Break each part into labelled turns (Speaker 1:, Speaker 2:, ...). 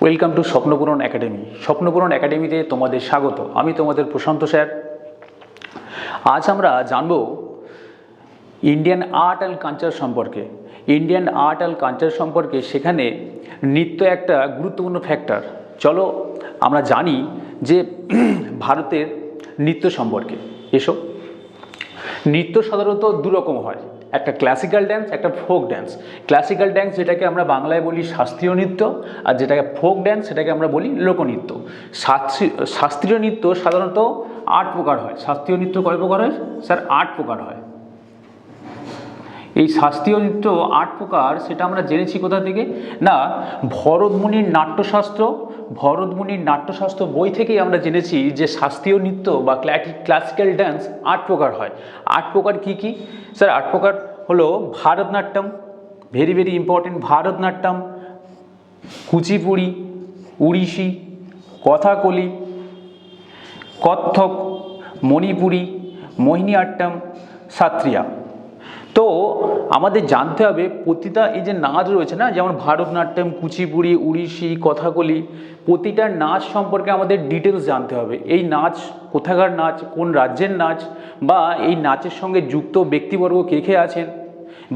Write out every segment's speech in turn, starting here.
Speaker 1: Welcome to Swapnapuran academy. স্বপ্নপূরণ একাডেমিতে তোমাদের স্বাগত। আমি তোমাদের প্রশান্ত স্যার। আজ আমরা জানব ইন্ডিয়ান আর্ট অ্যান্ড কালচার সম্পর্কে। ইন্ডিয়ান আর্ট অ্যান্ড কালচার সম্পর্কে সেখানে নৃত্য একটা গুরুত্বপূর্ণ ফ্যাক্টর। চলো আমরা জানি যে ভারতের নৃত্য সম্পর্কে। এসো, নৃত্য সাধারণত দুরকম হয়, একটা ক্লাসিক্যাল ড্যান্স, একটা ফোক ড্যান্স। ক্লাসিক্যাল ড্যান্স যেটাকে আমরা বাংলায় বলি শাস্ত্রীয় নৃত্য, আর যেটাকে ফোক ড্যান্স সেটাকে আমরা বলি লোকনৃত্য। শাস্ত্রীয় নৃত্য সাধারণত 8 প্রকার হয়। শাস্ত্রীয় নৃত্য কয় প্রকার হয় স্যার? 8 প্রকার হয়। এই শাস্ত্রীয় নৃত্য 8 প্রকার, সেটা আমরা জেনেছি কোথা থেকে না, ভরতমুনির নাট্যশাস্ত্র। ভরতমুনির নাট্যশাস্ত্র বই থেকেই আমরা জেনেছি যে শাস্ত্রীয় নৃত্য বা ক্লাসিক্যাল ড্যান্স 8 প্রকার হয়। 8 প্রকার কি কি স্যার? 8 প্রকার হলো Bharatanatyam, very very important. Bharatanatyam, Kuchipudi, Odissi, Kathakali, Kathak, Manipuri, Mohiniyattam, Sattriya. তো আমাদের জানতে হবে প্রতিটা এই যে নাচ রয়েছে না, যেমন ভারতনাট্যম, কুচিপুড়ি, উড়িষ্যি, কথাকলি, প্রতিটা নাচ সম্পর্কে আমাদের ডিটেলস জানতে হবে। এই নাচ কোথাকার নাচ, কোন রাজ্যের নাচ, বা এই নাচের সঙ্গে যুক্ত ব্যক্তিবর্গ কে কে আছেন,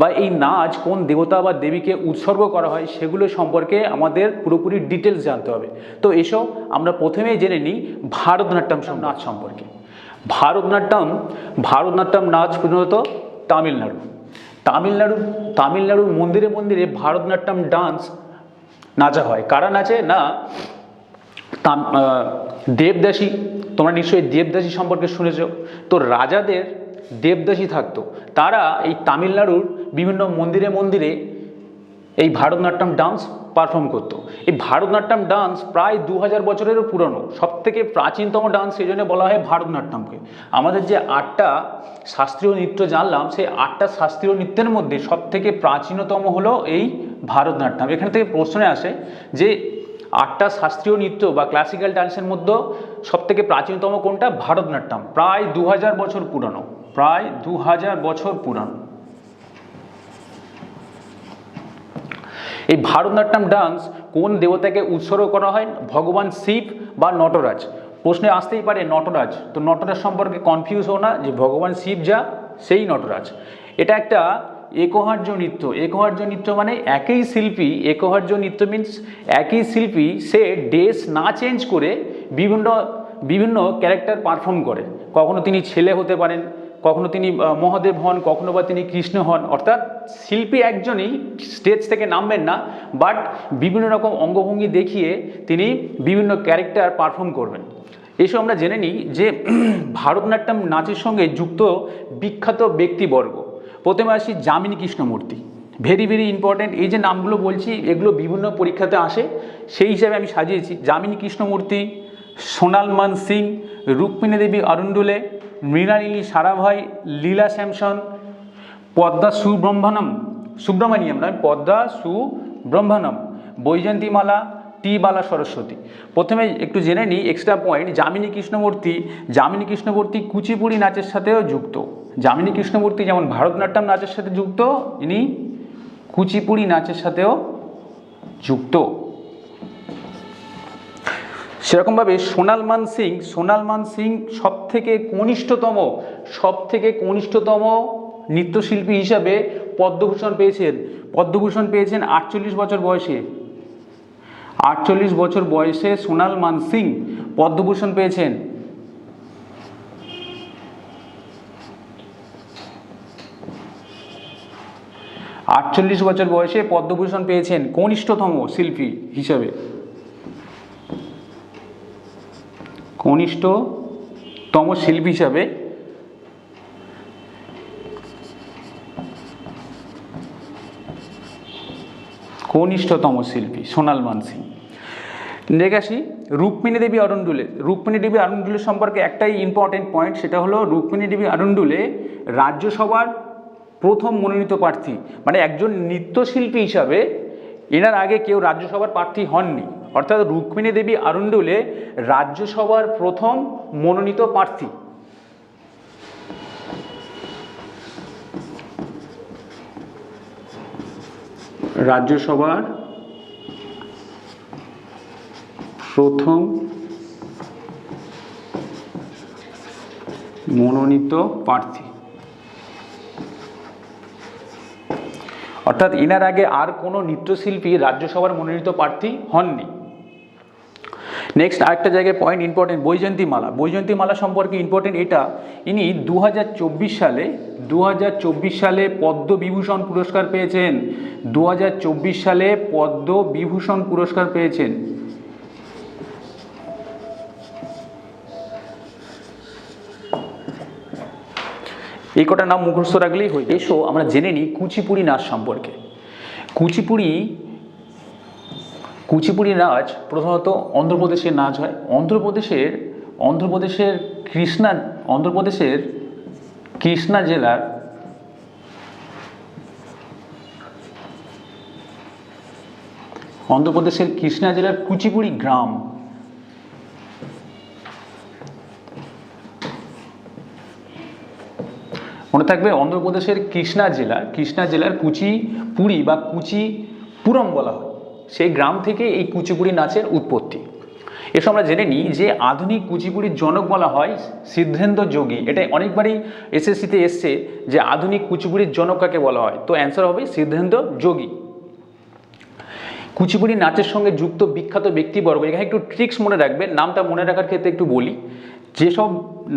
Speaker 1: বা এই নাচ কোন দেবতা বা দেবীকে উৎসর্গ করা হয়, সেগুলো সম্পর্কে আমাদের পুরোপুরি ডিটেলস জানতে হবে। তো এসো আমরা প্রথমেই জেনে নিই ভারতনাট্যম নাচ সম্পর্কে। ভারতনাট্যম নাচ প্রধানত তামিলনাড়ুর মন্দিরে মন্দিরে ভারতনাট্যম ডান্স নাচা হয়। কারা নাচে না, দেবদাসী। তোমরা নিশ্চয়ই দেবদাসী সম্পর্কে শুনেছ। তো রাজাদের দেবদাসী থাকতো, তারা এই তামিলনাড়ুর বিভিন্ন মন্দিরে মন্দিরে এই ভারতনাট্যম ডান্স পারফর্ম করতো। এই ভারতনাট্যম ডান্স প্রায় 2000 বছরেরও পুরনো, সবথেকে প্রাচীনতম ডান্স, সেই জন্য বলা হয় ভারতনাট্যমকে। আমাদের যে 8টা শাস্ত্রীয় নৃত্য জানলাম, সেই 8টা শাস্ত্রীয় নৃত্যের মধ্যে সবথেকে প্রাচীনতম হলো এই ভারতনাট্যম। এখান থেকে প্রশ্নে আসে যে 8টা শাস্ত্রীয় নৃত্য বা ক্লাসিক্যাল ডান্সের মধ্যে সবথেকে প্রাচীনতম কোনটা? ভারতনাট্যম। প্রায় 2000 বছর পুরনো, প্রায় 2000 বছর পুরনো। এই ভারতনাট্যম ডান্স কোন দেবতাকে উৎসর্গ করা হয়? ভগবান শিব বা নটরাজ। প্রশ্নে আসতেই পারে নটরাজ, তো নটরাজ সম্পর্কে কনফিউজ হও না, যে ভগবান শিব যা সেই নটরাজ। এটা একটা একহার্য নৃত্য। একহার্য নৃত্য মানে একই শিল্পী, একহার্য নৃত্য মিন্স একই শিল্পী সে ড্রেস না চেঞ্জ করে বিভিন্ন ক্যারেক্টার পারফর্ম করে। কখনো তিনি ছেলে হতে পারেন, কখনো তিনি মহাদেব হন, কখনো বা তিনি কৃষ্ণ হন। অর্থাৎ শিল্পী একজনই, স্টেজ থেকে নামবেন না, বাট বিভিন্ন রকম অঙ্গভঙ্গি দেখিয়ে তিনি বিভিন্ন ক্যারেক্টার পারফর্ম করবেন। এসব আমরা জেনে নিই যে ভারতনাট্যম নাচের সঙ্গে যুক্ত বিখ্যাত ব্যক্তিবর্গ। প্রথমে আসি Jamini Krishnamurthy, very very important. এই যে নামগুলো বলছি এগুলো বিভিন্ন পরীক্ষাতে আসে, সেই হিসাবে আমি সাজিয়েছি। যামিনী কৃষ্ণমূর্তি, সোনাল মান সিং, রুক্মিণী দেবী অরুণ্ডুলে, মৃণালিনী সারাভাই, লীলা স্যামসন, পদ্মা সুব্রমণিয়াম, বৈজয়ন্তীমালা, টি বালা সরস্বতী। প্রথমে একটু জেনে নিই এক্সট্রা পয়েন্ট। যামিনী কৃষ্ণমূর্তি কুচিপুড়ি নাচের সাথেও যুক্ত। যামিনী কৃষ্ণমূর্তি যেমন ভারতনাট্যম নাচের সাথে যুক্ত, ইনি কুচিপুড়ি নাচের সাথেও যুক্ত। সেরকমভাবে সোনাল মান সিং সবথেকে কনিষ্ঠতম নৃত্যশিল্পী হিসাবে পদ্মভূষণ পেয়েছেন 48 বছর বয়সে। 48 বছর বয়সে সোনাল মান সিং পদ্মভূষণ পেয়েছেন। কনিষ্ঠতম শিল্পী হিসাবে, সোনাল মান সিং। দেখে আসি রুক্মিণী দেবী অরুণ্ডুলে সম্পর্কে একটাই ইম্পর্টেন্ট পয়েন্ট, সেটা হলো রুক্মিণী দেবী অরুণ্ডুলে রাজ্যসভার প্রথম মনোনীত প্রার্থী। মানে একজন নৃত্যশিল্পী হিসাবে এনার আগে কেউ রাজ্যসভার প্রার্থী হননি। অর্থাৎ রুক্মিণী দেবী অরুণ্ডুলে রাজ্যসভার প্রথম মনোনীত প্রার্থী। রাজ্যসভার প্রথম মনোনীত প্রার্থী, অর্থাৎ এনার আগে আর কোনো নৃত্যশিল্পী রাজ্যসভার মনোনীত প্রার্থী হননি। নেক্সট আরেকটা জায়গায় পয়েন্ট ইম্পর্টেন্ট, বৈজয়ন্তীমালা। বৈজয়ন্তীমালা সম্পর্কে ইম্পর্টেন্ট এটা, ইনি 2024 সালে পদ্মবিভূষণ পুরস্কার পেয়েছেন। 2024 সালে পদ্মবিভূষণ পুরস্কার পেয়েছেন। এই কটা নাম মুখস্থ রাখলেই হয়ে। এসো আমরা জেনে নিই কুচিপুড়ি নাচ সম্পর্কে। কুচিপুড়ি নাচ প্রধানত অন্ধ্রপ্রদেশের নাচ হয়। অন্ধ্রপ্রদেশের কৃষ্ণা জেলার কুচিপুড়ি গ্রাম, মনে থাকবে অন্ধ্রপ্রদেশের কৃষ্ণা জেলার কুচিপুড়ি বা কুচিপুরম বলা হয়, সেই গ্রাম থেকে এই কুচিপুড়ি নাচের উৎপত্তি। এসব আমরা জেনে নিই যে আধুনিক কুচিপুড়ির জনক বলা হয় সিদ্ধেন্দ্র যোগী। এটা অনেকবারই এসএসসিতে এসছে যে আধুনিক কুচিপুড়ির জনক কাকে বলা হয়, তো অ্যান্সার হবে সিদ্ধেন্দ্র যোগী। কুচিপুড়ি নাচের সঙ্গে যুক্ত বিখ্যাত ব্যক্তিবর্গ, এখানে একটু ট্রিক্স মনে রাখবে, নামটা মনে রাখার ক্ষেত্রে একটু বলি। যেসব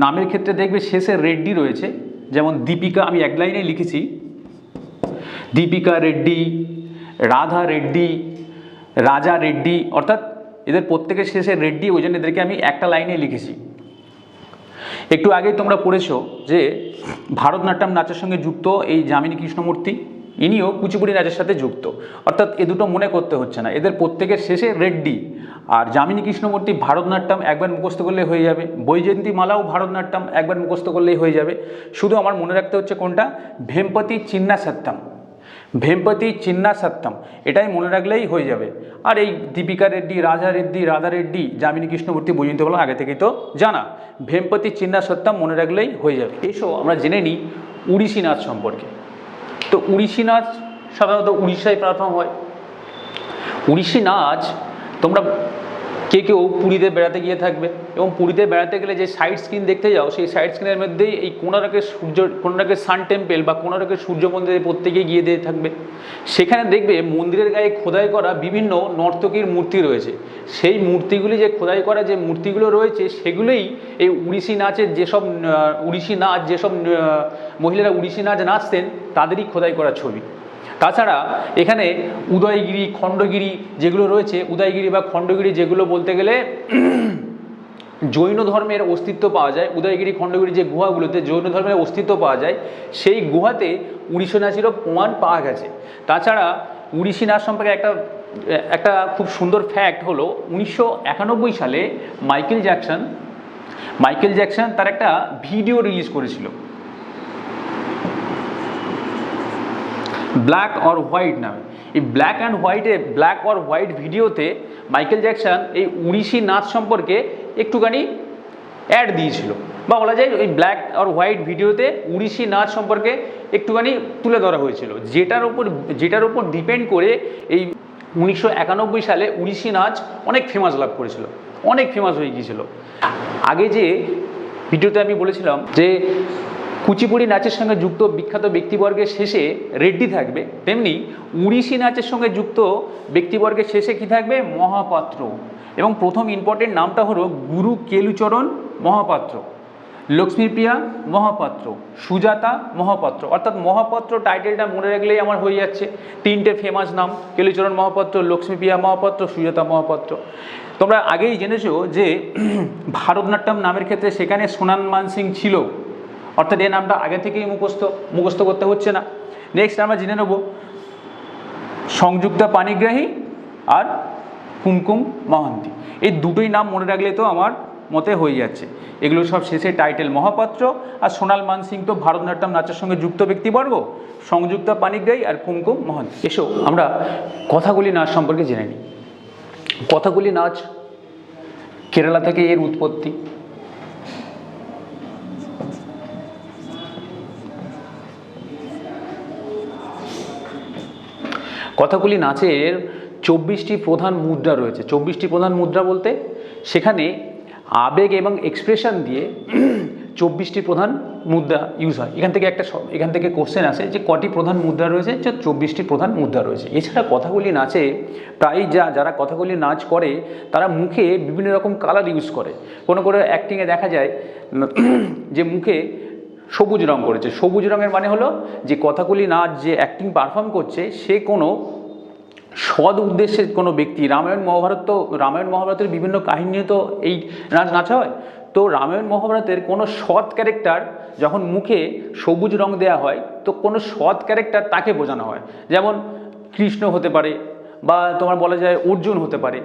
Speaker 1: নামের ক্ষেত্রে দেখবে শেষে রেড্ডি রয়েছে, যেমন দীপিকা, আমি এক লাইনে লিখেছি, দীপিকা রেড্ডি, রাধা রেড্ডি, রাজা রেড্ডি, অর্থাৎ এদের প্রত্যেকের শেষে রেড্ডি, ওই জন্য এদেরকে আমি একটা লাইনে লিখেছি। একটু আগেই তোমরা পড়েছো যে ভারতনাট্যম নাচের সঙ্গে যুক্ত এই যামিনী কৃষ্ণমূর্তি, ইনিও কুচিপুড়ি নাচের সাথে যুক্ত, অর্থাৎ এ দুটো মনে করতে হচ্ছে না, এদের প্রত্যেকের শেষে রেড্ডি। আর যামিনী কৃষ্ণমূর্তি ভারতনাট্যম একবার মুখস্থ করলেই হয়ে যাবে, বৈজয়ন্তীমালাও ভারতনাট্যম একবার মুখস্থ করলেই হয়ে যাবে। শুধু আমার মনে রাখতে হচ্ছে কোনটা, ভেমপতি চিন্না সত্যম, এটাই মনে রাখলেই হয়ে যাবে। আর এই দীপিকা রেড্ডি, রাধা রেড্ডি, যামিনী কৃষ্ণমূর্তি, বৈজয়ন্তীমালা আগে থেকেই তো জানা, ভেমপতি চিন্না সত্যম মনে রাখলেই হয়ে যাবে। এসো আমরা জেনে নিই উড়িষ্যি নাচ সম্পর্কে। তো উড়িষ্যি নাচ সাধারণত উড়িষ্যায় পারফর্ম হয়। উড়িষ্যি নাচ তোমরা কেউ পুরীতে বেড়াতে গিয়ে থাকবে, এবং পুরীতে বেড়াতে গেলে যে সাইড স্ক্রিন দেখতে যাও, সেই সাইড স্ক্রিনের মধ্যেই এই কোণারকের সান টেম্পল বা কোণারকের সূর্য মন্দিরে প্রত্যেকে গিয়ে দিয়ে থাকবে। সেখানে দেখবে মন্দিরের গায়ে খোদাই করা বিভিন্ন নর্তকীর মূর্তি রয়েছে। সেই মূর্তিগুলি যে খোদাই করা যে মূর্তিগুলো রয়েছে, সেগুলোই এই উড়িষ্যি যেসব মহিলারা উড়িষ্যি নাচ নাচতেন তাদেরই খোদাই করা ছবি। তাছাড়া এখানে উদয়গিরি, খণ্ডগিরি যেগুলো রয়েছে, উদয়গিরি বা খণ্ডগিরি যেগুলো বলতে গেলে জৈন ধর্মের অস্তিত্ব পাওয়া যায়, উদয়গিরি খণ্ডগিরি যে গুহাগুলোতে জৈন ধর্মের অস্তিত্ব পাওয়া যায়, সেই গুহাতে উড়িষ্যি নাচেরও প্রমাণ পাওয়া গেছে। তাছাড়া উড়িষ্যি নাচ সম্পর্কে একটা খুব সুন্দর ফ্যাক্ট হলো, 1991 সালে মাইকেল জ্যাকসন তার একটা ভিডিও রিলিজ করেছিল, ব্ল্যাক অর হোয়াইট নামে। এই ব্ল্যাক অর হোয়াইট ভিডিওতে মাইকেল জ্যাকসন এই উড়িষ্যি নাচ সম্পর্কে একটুখানি অ্যাড দিয়েছিল, বা বলা যায় ওই ব্ল্যাক অর হোয়াইট ভিডিওতে উড়িষ্যি নাচ সম্পর্কে একটুখানি তুলে ধরা হয়েছিল, যেটার উপর ডিপেন্ড করে এই 1991 সালে উড়িষ্যি নাচ অনেক ফেমাস লাভ করেছিল, অনেক ফেমাস হয়ে গিয়েছিল। আগে যে ভিডিওতে আমি বলেছিলাম যে কুচিপুড়ি নাচের সঙ্গে যুক্ত বিখ্যাত ব্যক্তিবর্গের শেষে রেড্ডি থাকবে, তেমনি উড়িষ্যি নাচের সঙ্গে যুক্ত ব্যক্তিবর্গের শেষে কি থাকবে, মহাপাত্র। এবং প্রথম ইম্পর্টেন্ট নামটা হলো গুরু কেলুচরণ মহাপাত্র, লক্ষ্মীপ্রিয়া মহাপাত্র, সুজাতা মহাপাত্র। অর্থাৎ মহাপাত্র টাইটেলটা মনে রাখলেই আমার হয়ে যাচ্ছে তিনটে ফেমাস নাম, কেলুচরণ মহাপাত্র, লক্ষ্মীপ্রিয়া মহাপাত্র, সুজাতা মহাপাত্র। তোমরা আগেই জেনেছো যে ভারতনাট্যম নামের ক্ষেত্রে সেখানে সোনাল মানসিং ছিল, অর্থাৎ এই নামটা আগে থেকেই মুখস্থ করতে হচ্ছে না। নেক্সট আমরা জেনে নেব সংযুক্তা পাণিগ্রাহী আর কুমকুম মহান্তি, এই দুটোই নাম মনে রাখলে তো আমার মতে হয়ে যাচ্ছে। এগুলো সব শেষে টাইটেল মহাপাত্র, আর সোনাল মানসিং তো ভারতনাট্যম নাচের সঙ্গে যুক্ত ব্যক্তিবর্গ, সংযুক্তা পাণিগ্রাহী আর কুমকুম মহান্তি। এসো আমরা কথাকলি নাচ সম্পর্কে জেনে নিই। কথাকলি নাচ কেরালা থেকে এর উৎপত্তি। কথাকলি নাচের 24টি প্রধান মুদ্রা রয়েছে। 24টি প্রধান মুদ্রা বলতে সেখানে আবেগ এবং এক্সপ্রেশন দিয়ে 24টি প্রধান মুদ্রা ইউজ হয়। এখান থেকে কোশ্চেন আসে যে কটি প্রধান মুদ্রা রয়েছে, যে 24টি প্রধান মুদ্রা রয়েছে। এছাড়া কথাকলি নাচে প্রায় যারা কথাকলি নাচ করে তারা মুখে বিভিন্ন রকম কালার ইউজ করে। কোনো অ্যাক্টিংয়ে দেখা যায় যে মুখে সবুজ রং করেছে। সবুজ রঙের মানে হলো যে কথাকলি নাচ যে অ্যাক্টিং পারফর্ম করছে সে কোনো সৎ উদ্দেশ্যে কোনো ব্যক্তি। রামায়ণ মহাভারতের বিভিন্ন কাহিনী নিয়ে তো এই নাচ নাচা হয়। তো রামায়ণ মহাভারতের কোনো সৎ ক্যারেক্টার যখন মুখে সবুজ রং দেওয়া হয় তো কোনো সৎ ক্যারেক্টার তাকে বোঝানো হয়। যেমন কৃষ্ণ হতে পারে বা তোমার বলা যায় অর্জুন হতে পারে।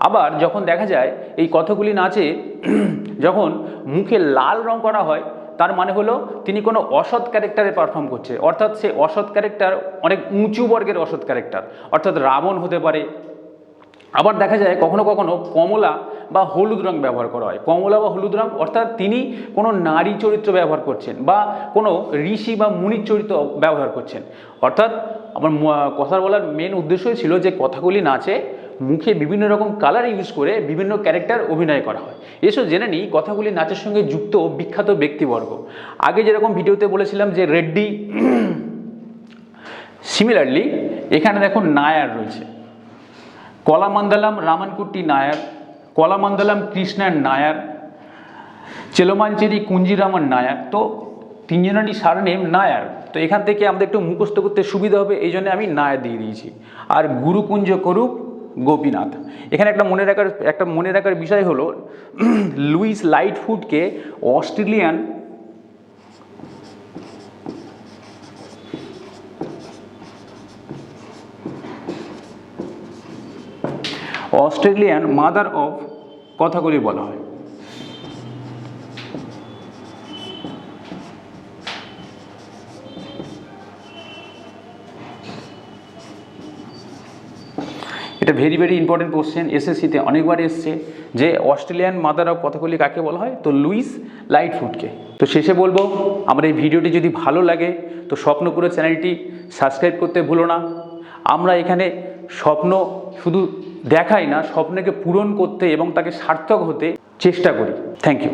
Speaker 1: আবার যখন দেখা যায় এই কথাকলি নাচে যখন মুখে লাল রং করা হয় তার মানে হলো তিনি কোনো অসৎ ক্যারেক্টারে পারফর্ম করছে, অর্থাৎ সে অসৎ ক্যারেক্টার অনেক উঁচু বর্গের অসৎ ক্যারেক্টার, অর্থাৎ রাবণ হতে পারে। আবার দেখা যায় কখনো কখনো কমলা বা হলুদ রং ব্যবহার করা হয়। কমলা বা হলুদ রং অর্থাৎ তিনি কোনো নারী চরিত্র ব্যবহার করছেন বা কোনো ঋষি বা মুনির চরিত্র ব্যবহার করছেন। অর্থাৎ আমার কথা বলার মেন উদ্দেশ্যই ছিল যে কথাকলি নাচে মুখে বিভিন্ন রকম কালার ইউজ করে বিভিন্ন ক্যারেক্টার অভিনয় করা হয়। এসব জেনে নিই কথাকলি নাচের সঙ্গে যুক্ত বিখ্যাত ব্যক্তিবর্গ। আগে যেরকম ভিডিওতে বলেছিলাম যে রেড্ডি, সিমিলারলি এখানে দেখো নায়ার রয়েছে। কলামান্দালাম রামানকুট্টি নায়ার, কলামান্দালাম কৃষ্ণার নায়ার, চেলোমাঞ্চেরি কুঞ্জিরামন নায়ার। তো তিনজনেরই সারনেম নায়ার। তো এখান থেকে আমাদের একটু মুখস্থ করতে সুবিধা হবে, এই জন্য আমি নায়ার দিয়ে দিয়েছি। আর গুরুকুঞ্জ করুপ গোপীনাথ। এখানে একটা মনে রাখার বিষয় হলো লুইস লাইটফুটকে অস্ট্রেলিয়ান মাদার অফ কথাকলি বলা হয়। এটা ভেরি ইম্পর্টেন্ট কোশ্চেন, এসএসসিতে অনেকবার এসছে যে অস্ট্রেলিয়ান মাদার অফ কথাকলি কাকে বলা হয়, তো লুইস লাইটফুটকে। তো শেষে বলবো আমার এই ভিডিওটি যদি ভালো লাগে তো স্বপ্নপুরো চ্যানেলটি সাবস্ক্রাইব করতে ভুলো না। আমরা এখানে স্বপ্ন শুধু দেখাই না, স্বপ্নকে পূরণ করতে এবং তাকে সার্থক হতে চেষ্টা করি। Thank you.